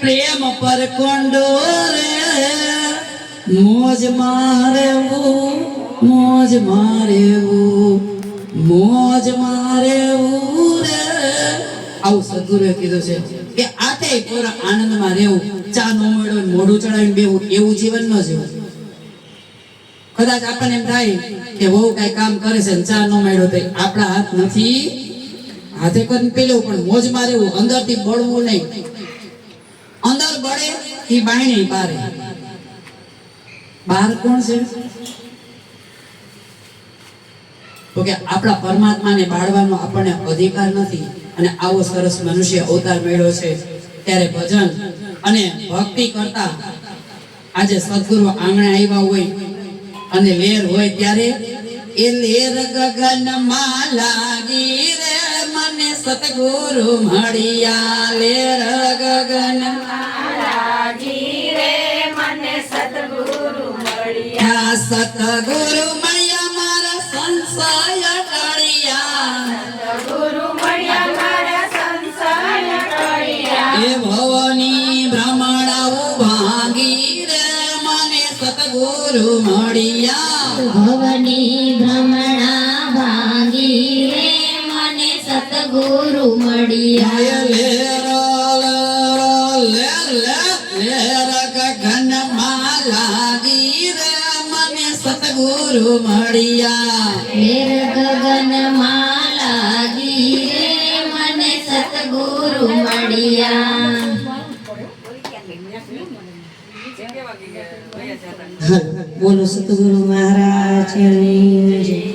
પ્રેમ પર કોંડો રે મોજ મારેવું મોજ મારેવું મોજ મારેવું રે આવું સદગુરુએ કીધું છે કે આતે પૂરા આનંદમાં રહેવું ચા નો મળ્યો મોઢું ચડાવીને બેવું એવું જીવન ન જીવવું કદાચ આપણને એમ થાય કે બહુ કઈ કામ કરે છે ચા નો મળ્યો તો આપણા હાથ નથી હાથે કરીને પેલું પણ મોજમાં રહેવું અંદરથી બળવું નહીં અંદર બળે એ બાયણે બારે બહાર કોણ છે તો કે આપણા પરમાત્માને બાળવાનો આપણને અધિકાર નથી અને આવો સરસ મનુષ્ય અવતાર મેળ્યો છે ત્યારે ભજન અને ભક્તિ કરતા આજે સદગુરુ આંગણે આવ્યા હોય અને લેર હોય ત્યારે એ લેર ગગનમાં લાગી રે મને સતગુરુ મળ્યા લેર ગગનમાં લાગી રે મને સતગુરુ મળ્યા સતગુરુ મળ્યા મારા સંશય ટળ્યા સતગુરુ મળ્યા મારા સંશય ટળ્યા એ ભવની ભ્રમણાઓ ભાંગી રે મને સતગુરુ મળ્યા ભવની ભ્રમણા ભાંગી રે મને સતગુરુ મળ્યા લેર ગગનમાં લાગી રે મને સતગુરુ મળ્યા લેર ગગનમાં લાગી રે મને સતગુરુ મળ્યા બોલો સતગુરુ મહારાજ ની જય.